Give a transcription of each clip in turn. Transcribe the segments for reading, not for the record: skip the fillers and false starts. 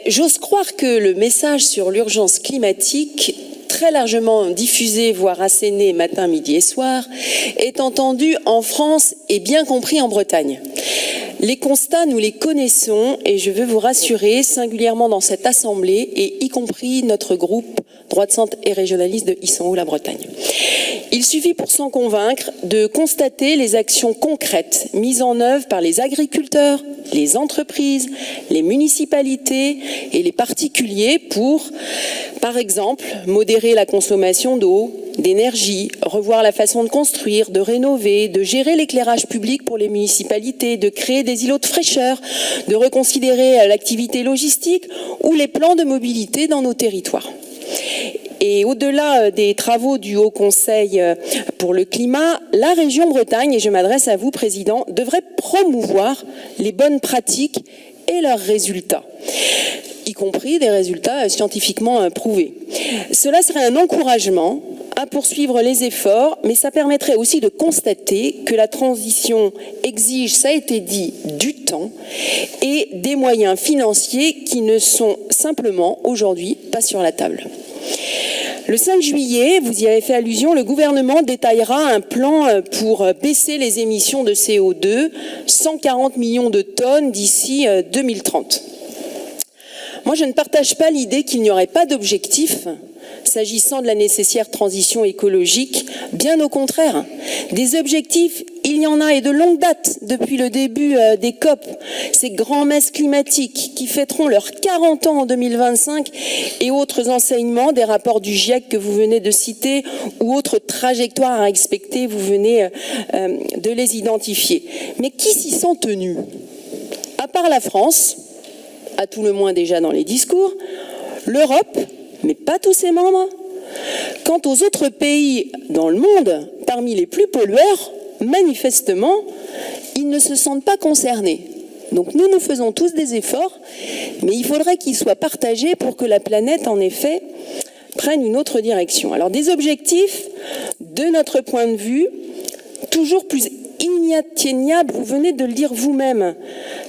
J'ose croire que le message sur l'urgence climatique, très largement diffusé, voire asséné matin, midi et soir, est entendu en France et bien compris en Bretagne. Les constats, nous les connaissons et je veux vous rassurer, singulièrement dans cette assemblée et y compris notre groupe droite centre et régionaliste de Isson-Haut-la-Bretagne. Il suffit pour s'en convaincre de constater les actions concrètes mises en œuvre par les agriculteurs, les entreprises, les municipalités et les particuliers pour, par exemple, modérer la consommation d'eau, d'énergie, revoir la façon de construire, de rénover, de gérer l'éclairage public pour les municipalités, de créer des îlots de fraîcheur, de reconsidérer l'activité logistique ou les plans de mobilité dans nos territoires. Et au-delà des travaux du Haut Conseil pour le climat, la région Bretagne, et je m'adresse à vous, Président, devrait promouvoir les bonnes pratiques et leurs résultats, y compris des résultats scientifiquement prouvés. Cela serait un encouragement à poursuivre les efforts, mais ça permettrait aussi de constater que la transition exige, ça a été dit, du temps et des moyens financiers qui ne sont simplement aujourd'hui pas sur la table. Le 5 juillet, vous y avez fait allusion, le gouvernement détaillera un plan pour baisser les émissions de CO2, 140 millions de tonnes d'ici 2030. Moi, je ne partage pas l'idée qu'il n'y aurait pas d'objectif s'agissant de la nécessaire transition écologique. Bien au contraire, des objectifs, il y en a et de longue date depuis le début des COP, ces grands messes climatiques qui fêteront leurs 40 ans en 2025 et autres enseignements des rapports du GIEC que vous venez de citer ou autres trajectoires à respecter, vous venez de les identifier. Mais qui s'y sont tenus? À part la France, à tout le moins déjà dans les discours, l'Europe, mais pas tous ses membres. Quant aux autres pays dans le monde, parmi les plus pollueurs, manifestement, ils ne se sentent pas concernés. Donc nous faisons tous des efforts, mais il faudrait qu'ils soient partagés pour que la planète, en effet, prenne une autre direction. Alors des objectifs, de notre point de vue, toujours plus inatteignables, vous venez de le dire vous-même,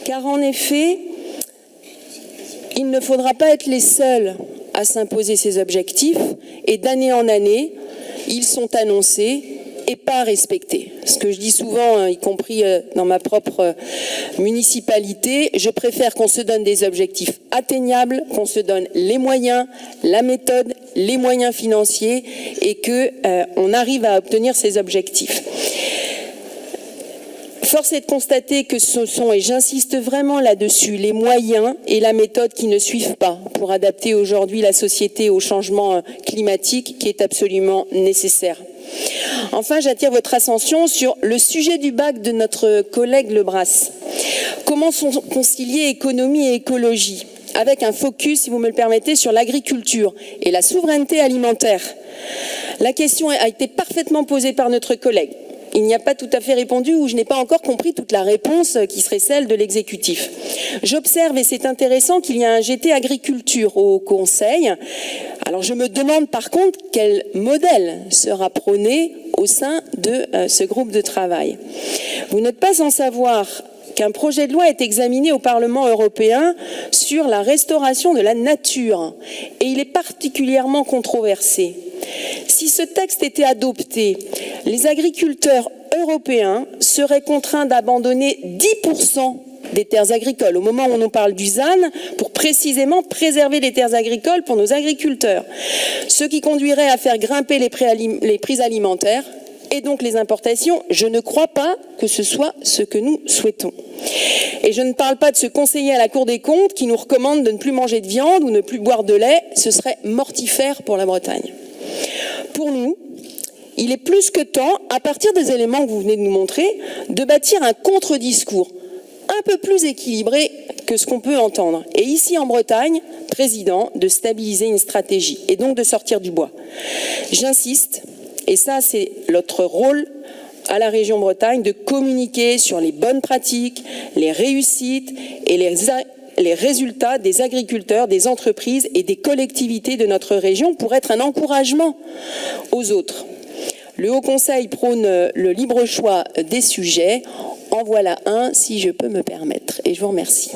car en effet, il ne faudra pas être les seuls à s'imposer ces objectifs et d'année en année, ils sont annoncés et pas respectés. Ce que je dis souvent, y compris dans ma propre municipalité, je préfère qu'on se donne des objectifs atteignables, qu'on se donne les moyens, la méthode, les moyens financiers et qu'on arrive à obtenir ces objectifs. Force est de constater que ce sont, et j'insiste vraiment là-dessus, les moyens et la méthode qui ne suivent pas pour adapter aujourd'hui la société au changement climatique qui est absolument nécessaire. Enfin, j'attire votre attention sur le sujet du bac de notre collègue Lebras. Comment concilier économie et écologie avec un focus, si vous me le permettez, sur l'agriculture et la souveraineté alimentaire? La question a été parfaitement posée par notre collègue. Il n'y a pas tout à fait répondu ou je n'ai pas encore compris toute la réponse qui serait celle de l'exécutif. J'observe, et c'est intéressant, qu'il y a un GT agriculture au Conseil. Alors je me demande par contre quel modèle sera prôné au sein de ce groupe de travail. Vous n'êtes pas sans savoir qu'un projet de loi est examiné au Parlement européen sur la restauration de la nature et il est particulièrement controversé. Si ce texte était adopté, les agriculteurs européens seraient contraints d'abandonner 10% des terres agricoles, au moment où on parle du ZAN, pour précisément préserver les terres agricoles pour nos agriculteurs. Ce qui conduirait à faire grimper les prix alimentaires et donc les importations. Je ne crois pas que ce soit ce que nous souhaitons. Et je ne parle pas de ce conseiller à la Cour des comptes qui nous recommande de ne plus manger de viande ou ne plus boire de lait. Ce serait mortifère pour la Bretagne. Pour nous, il est plus que temps, à partir des éléments que vous venez de nous montrer, de bâtir un contre-discours un peu plus équilibré que ce qu'on peut entendre. Et ici en Bretagne, Président, de stabiliser une stratégie et donc de sortir du bois. J'insiste, et ça c'est notre rôle à la région Bretagne, de communiquer sur les bonnes pratiques, les réussites et les résultats des agriculteurs, des entreprises et des collectivités de notre région pour être un encouragement aux autres. Le Haut Conseil prône le libre choix des sujets. En voilà un, si je peux me permettre. Et je vous remercie.